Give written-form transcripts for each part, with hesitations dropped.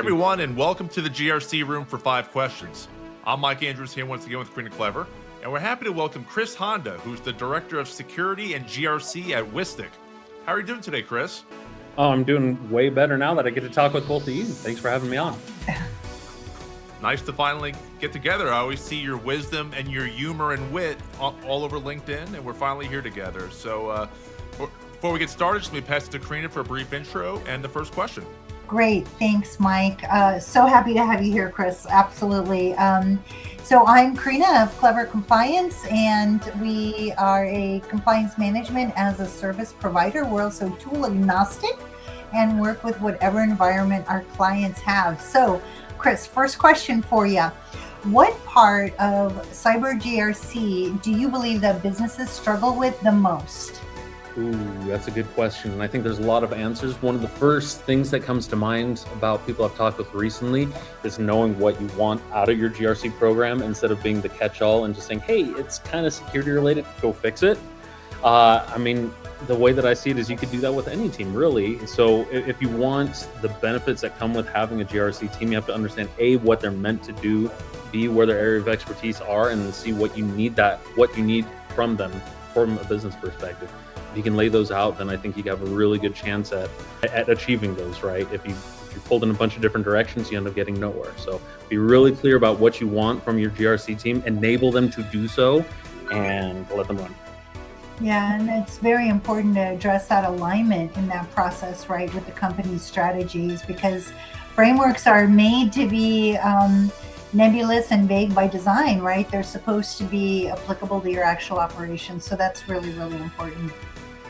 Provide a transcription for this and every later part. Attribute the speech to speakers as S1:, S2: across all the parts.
S1: everyone, and welcome to the GRC Room for 5 questions. I'm Mike Andrews here once again with Karina Klever, and we're happy to welcome Chris Honda, who's the Director of Security and GRC at Whistic. How are you doing today, Chris?
S2: Oh, I'm doing way better now that I get to talk with both of you. Thanks for having me on.
S1: Nice to finally get together. I always see your wisdom and your humor and wit all over LinkedIn, and we're finally here together. So before we get started, just let me pass it to Karina for a brief intro and the first question.
S3: Great. Thanks, Mike. So happy to have you here, Chris. Absolutely. So I'm Karina of Klever Compliance, and we are a compliance management as a service provider. We're also tool agnostic and work with whatever environment our clients have. So, Chris, first question for you. What part of cyber GRC do you believe that businesses struggle with the most?
S2: Ooh, that's a good question. And I think there's a lot of answers. One of the first things that comes to mind about people I've talked with recently is knowing what you want out of your GRC program instead of being the catch-all and just saying, hey, it's kind of security related, go fix it. I mean, the way that I see it is you could do that with any team, really. So if you want the benefits that come with having a GRC team, you have to understand A, what they're meant to do, B, where their area of expertise are, and then C, what you need from them from a business perspective. If you can lay those out, then I think you have a really good chance at achieving those, right? If you're pulled in a bunch of different directions, you end up getting nowhere. So be really clear about what you want from your GRC team, enable them to do so, and let them run.
S3: Yeah, and it's very important to address that alignment in that process, right, with the company's strategies, because frameworks are made to be nebulous and vague by design, right? They're supposed to be applicable to your actual operations. So that's really, really important.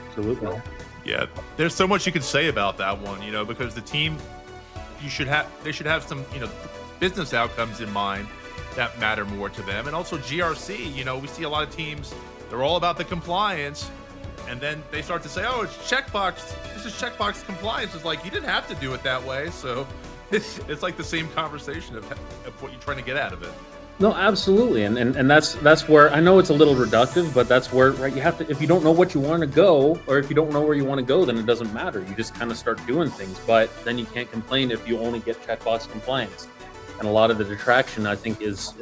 S2: Absolutely.
S1: Yeah, there's so much you could say about that one, because the team, they should have some, business outcomes in mind that matter more to them. And also GRC, we see a lot of teams, they're all about the compliance, and then they start to say, oh, it's checkbox. This is checkbox compliance. It's like, you didn't have to do it that way. So it's like the same conversation of what you're trying to get out of it.
S2: No, absolutely. And that's where I know it's a little reductive, but that's where, right, you have to, if you don't know what you want to go, or if you don't know where you want to go, then it doesn't matter. You just kind of start doing things, but then you can't complain if you only get checkbox compliance. And a lot of the detraction, I think, is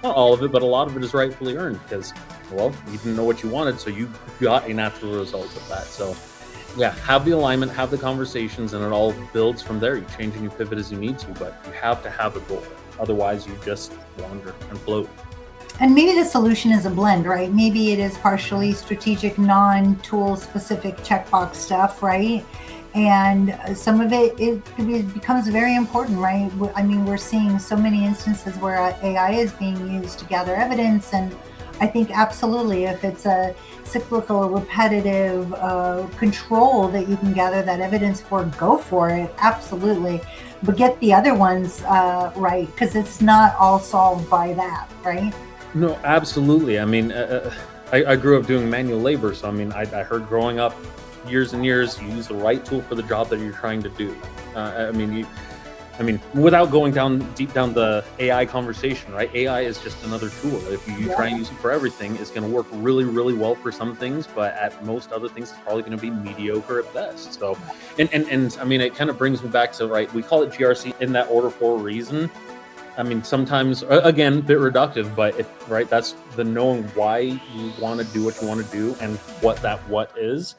S2: not all of it, but a lot of it is rightfully earned because, well, you didn't know what you wanted, so you got a natural result of that. So yeah, have the alignment, have the conversations, and it all builds from there. You change and you pivot as you need to, but you have to have a goal. Otherwise, you just wander and float.
S3: And maybe the solution is a blend, right? Maybe it is partially strategic, non-tool specific checkbox stuff, right? And some of it becomes very important, right? I mean, we're seeing so many instances where AI is being used to gather evidence. And I think absolutely, if it's a cyclical, repetitive control that you can gather that evidence for, go for it. Absolutely. But get the other ones right, because it's not all solved by that, right?
S2: No, absolutely. I mean, I grew up doing manual labor. So, I mean, I heard growing up years and years, you use the right tool for the job that you're trying to do. I mean, without going deep down the AI conversation, right? AI is just another tool. If you try and use it for everything, it's going to work really, really well for some things, but at most other things, it's probably going to be mediocre at best. So, and I mean, it kind of brings me back to, right, we call it GRC in that order for a reason. I mean, sometimes, again, a bit reductive, but right, that's the knowing why you want to do what you want to do and what is.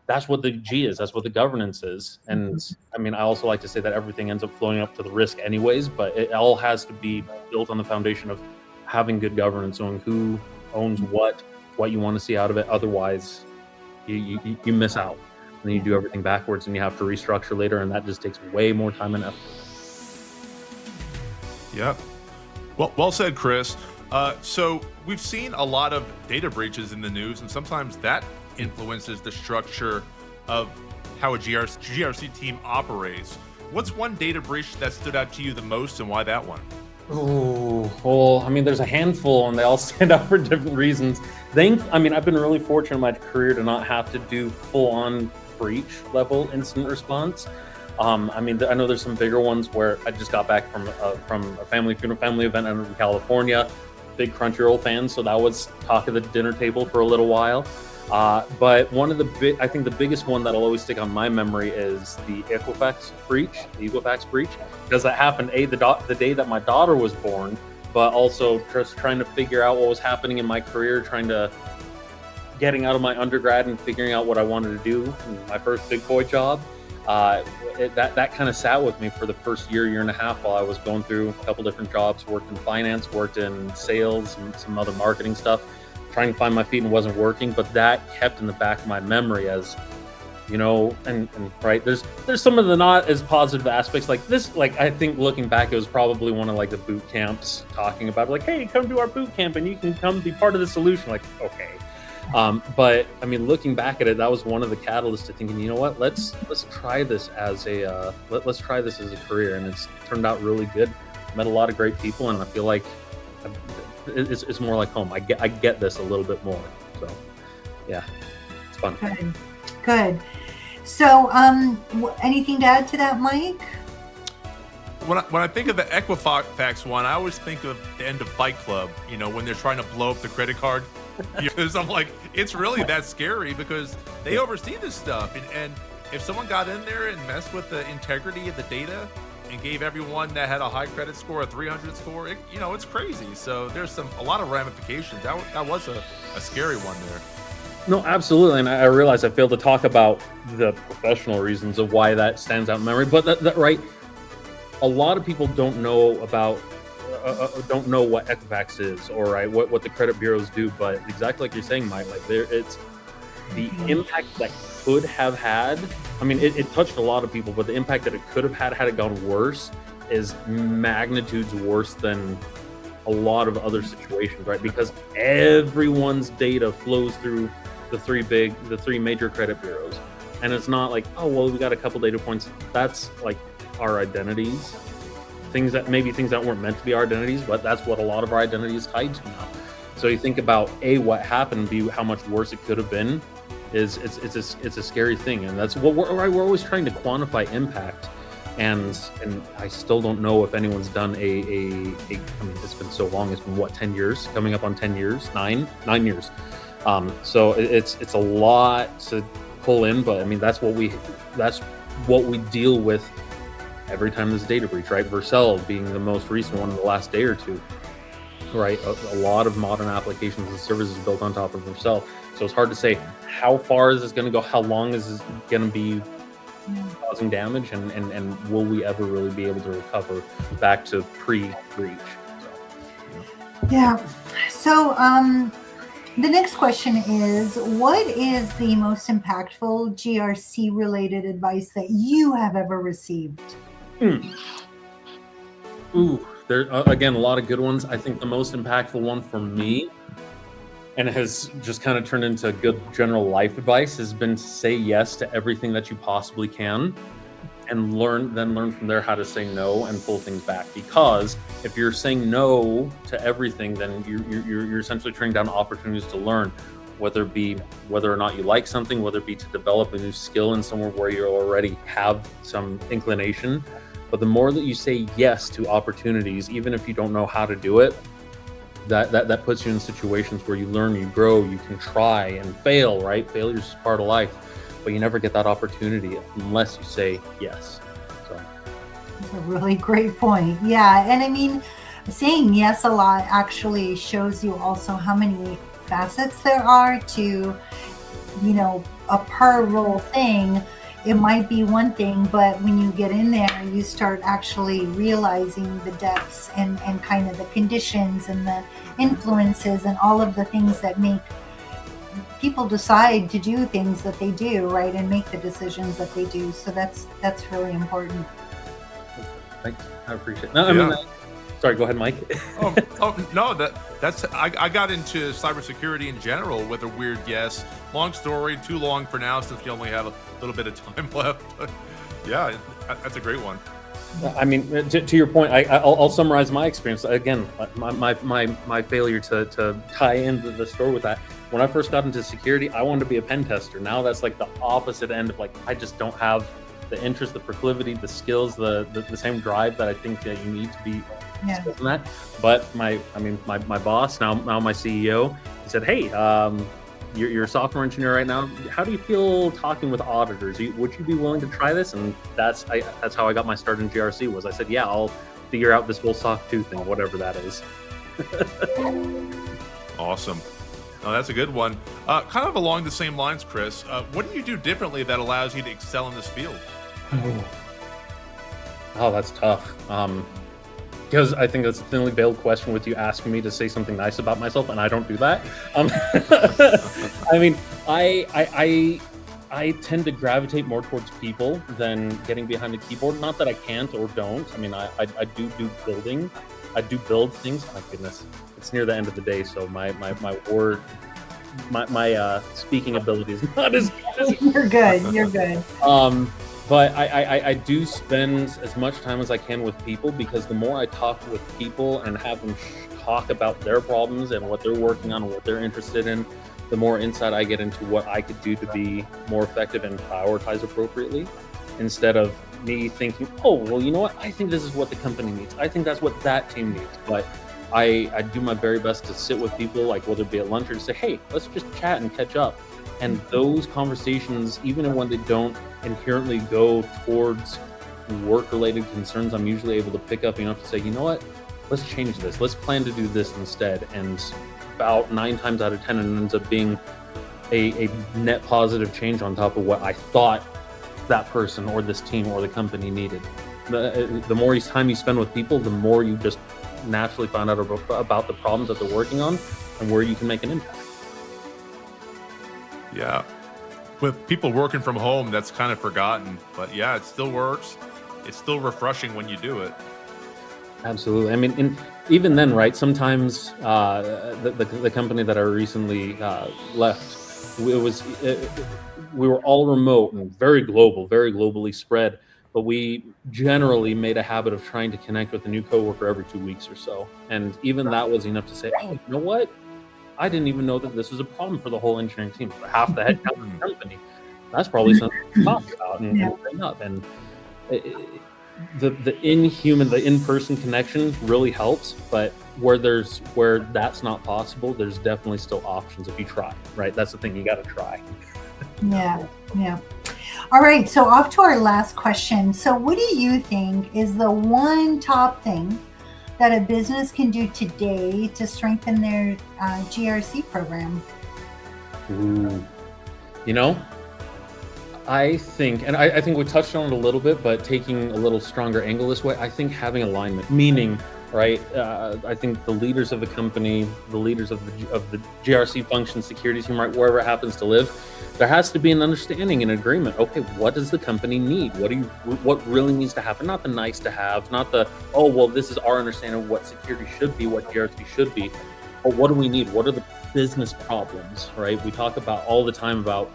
S2: That's what the G is. That's what the governance is. And I mean, I also like to say that everything ends up flowing up to the risk anyways, but it all has to be built on the foundation of having good governance, knowing who owns what you want to see out of it. Otherwise, you miss out. And then you do everything backwards and you have to restructure later. And that just takes way more time and effort.
S1: Yeah. Well said, Chris. So we've seen a lot of data breaches in the news, and sometimes that influences the structure of how a GRC team operates. What's one data breach that stood out to you the most, and why that one?
S2: Oh, well, I mean, there's a handful and they all stand out for different reasons. I mean, I've been really fortunate in my career to not have to do full-on breach level incident response. I mean, I know there's some bigger ones where I just got back from a family event in California. Big Crunchyroll fan, so that was talk of the dinner table for a little while. But one of I think the biggest one that'll always stick on my memory is the Equifax breach, because that happened the day that my daughter was born, but also just trying to figure out what was happening in my career, getting out of my undergrad and figuring out what I wanted to do. My first big boy job. That kind of sat with me for the first year and a half while I was going through a couple different jobs, worked in finance, worked in sales, and some other marketing stuff, trying to find my feet and wasn't working. But that kept in the back of my memory as, and right, there's some of the not as positive aspects like this. Like, I think looking back, it was probably one of like the boot camps talking about like, hey, come to our boot camp and you can come be part of the solution. Like, okay. But I mean, looking back at it, that was one of the catalysts to thinking, you know what, let's try this as let's try this as a career, and it's turned out really good. Met a lot of great people, and I feel like it's more like home. I get this a little bit more. So, yeah, it's fun.
S3: Good. So, anything to add to that, Mike?
S1: When I think of the Equifax one, I always think of the end of Fight Club. When they're trying to blow up the credit card. Because I'm like, it's really that scary because they oversee this stuff, and if someone got in there and messed with the integrity of the data and gave everyone that had a high credit score a 300 score, it's crazy. So there's a lot of ramifications. That was a scary one there.
S2: No, absolutely, and I realize I failed to talk about the professional reasons of why that stands out in memory, but that right, a lot of people don't know about. Don't know what Equifax is, or right, what the credit bureaus do, but exactly like you're saying, Mike, like it's the impact that could have had. I mean, it touched a lot of people, but the impact that it could have had it gone worse is magnitudes worse than a lot of other situations, right? Because everyone's data flows through the three major credit bureaus, and it's not like, oh well, we got a couple data points. That's like our identities. Things that weren't meant to be our identities, but that's what a lot of our identity is tied to now. So you think about what happened, B, how much worse it could have been. It's a scary thing, and that's what we're always trying to quantify impact. And I still don't know if anyone's done I mean, it's been so long. It's been 10 years, coming up on 10 years, 9 years. So it's a lot to pull in, but I mean that's what we deal with every time there's a data breach, right? Vercel being the most recent one in the last day or two, right? A lot of modern applications and services built on top of Vercel. So it's hard to say how far is this going to go, how long is this going to be causing damage, and will we ever really be able to recover back to pre-breach?
S3: Yeah. So the next question is, what is the most impactful GRC related advice that you have ever received?
S2: Ooh, there again, a lot of good ones. I think the most impactful one for me, and it has just kind of turned into good general life advice, has been to say yes to everything that you possibly can, and learn from there how to say no and pull things back. Because if you're saying no to everything, then you're essentially turning down opportunities to learn, whether or not you like something, whether it be to develop a new skill in somewhere where you already have some inclination. But the more that you say yes to opportunities, even if you don't know how to do it, that puts you in situations where you learn, you grow, you can try and fail, right? Failure is part of life, but you never get that opportunity unless you say yes. So
S3: that's a really great point. Yeah, and I mean, saying yes a lot actually shows you also how many facets there are to, a per role thing. It might be one thing, but when you get in there, you start actually realizing the depths and kind of the conditions and the influences and all of the things that make people decide to do things that they do, right? And make the decisions that they do. So that's really important.
S2: Thanks. I appreciate it. No, I mean, sorry, go ahead, Mike.
S1: No, that's I got into cybersecurity in general with a weird yes. Long story, too long for now since we only have a little bit of time left. But yeah, that's a great one.
S2: I mean, to your point, I'll summarize my experience again. My failure to tie into the story with that. When I first got into security, I wanted to be a pen tester. Now that's like the opposite end of like, I just don't have the interest, the proclivity, the skills, the same drive that I think that you need to be skilled in that. But my boss, now my CEO, he said, hey, you're a software engineer right now. How do you feel talking with auditors? Would you be willing to try this? And that's how I got my start in GRC. Was I said, yeah, I'll figure out this whole SOC 2 thing, whatever that is.
S1: Awesome. Oh, that's a good one. Kind of along the same lines, Chris, what do you do differently that allows you to excel in this field?
S2: Oh, that's tough. Because I think that's a thinly veiled question with you asking me to say something nice about myself, and I don't do that. I mean, I tend to gravitate more towards people than getting behind a keyboard. Not that I can't or don't. I mean, I do building. I do build things. My goodness, it's near the end of the day, so my speaking ability is not as good.
S3: You're good. You're good.
S2: But I do spend as much time as I can with people, because the more I talk with people and have them talk about their problems and what they're working on and what they're interested in, the more insight I get into what I could do to be more effective and prioritize appropriately, instead of me thinking, oh, well, you know what? I think this is what the company needs. I think that's what that team needs. But I do my very best to sit with people, like whether it be at lunch or to say, hey, let's just chat and catch up. And those conversations, even when they don't inherently go towards work-related concerns, I'm usually able to pick up enough to say, you know what, let's change this. Let's plan to do this instead. And about 9 times out of 10, it ends up being a net positive change on top of what I thought that person or this team or the company needed. The more time you spend with people, the more you just naturally find out about the problems that they're working on and where you can make an impact.
S1: Yeah. With people working from home, that's kind of forgotten, but yeah, it still works. It's still refreshing when you do it.
S2: Absolutely. I mean, even then, right? Sometimes the company that I recently left, we were all remote and very globally spread. But we generally made a habit of trying to connect with a new coworker every 2 weeks or so, and even that was enough to say, oh, you know what? I didn't even know that this was a problem for the whole engineering team. For half the headcount of the company, that's probably something to talk about and bring up. And the in-person connection really helps. But where that's not possible, there's definitely still options if you try. Right? That's the thing. You got to try.
S3: Yeah. All right. So off to our last question. So what do you think is the one top thing that a business can do today to strengthen their GRC program?
S2: Ooh. You know, I think we touched on it a little bit, but taking a little stronger angle this way, I think having alignment, meaning, right? I think the leaders of the company, the leaders of the GRC function, security team, right, wherever it happens to live, there has to be an understanding and agreement. Okay, what does the company need? What really needs to happen? Not the nice to have, not the, oh, well, this is our understanding of what security should be, what GRC should be, but what do we need? What are the business problems, right? We talk about all the time about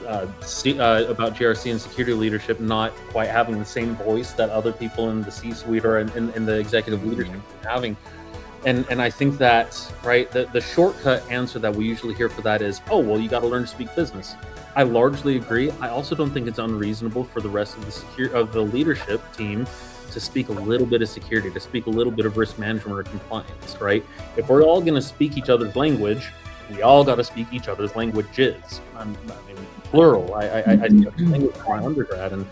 S2: GRC and security leadership not quite having the same voice that other people in the C-suite or in the executive leadership are having. And I think that, right, the shortcut answer that we usually hear for that is, oh, well, you got to learn to speak business. I largely agree. I also don't think it's unreasonable for the rest of the leadership team to speak a little bit of security, to speak a little bit of risk management or compliance, right? If we're all going to speak each other's language, we all got to speak each other's languages. I mean, plural. I studied language in my undergrad, and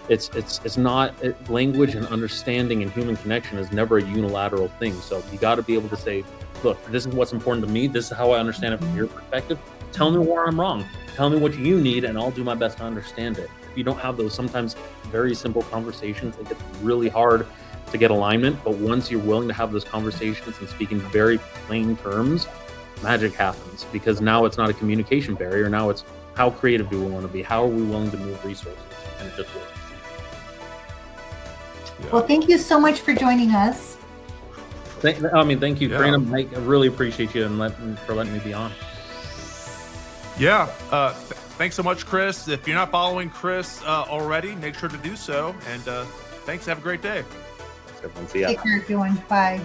S2: it's not language and understanding and human connection is never a unilateral thing. So you got to be able to say, look, this is what's important to me. This is how I understand it from your perspective. Tell me where I'm wrong. Tell me what you need, and I'll do my best to understand it. If you don't have those sometimes very simple conversations, it gets really hard to get alignment. But once you're willing to have those conversations and speak in very plain terms, magic happens, because now it's not a communication barrier. Now it's, how creative do we want to be? How are we willing to move resources? And it just works.
S3: Yeah. Well, thank you so much for joining us.
S2: Thank you, Karina. Mike, I really appreciate you for letting me be on.
S1: Yeah. Thanks so much, Chris. If you're not following Chris already, make sure to do so. And thanks. Have a great day.
S2: See ya.
S3: Take care, everyone. Bye.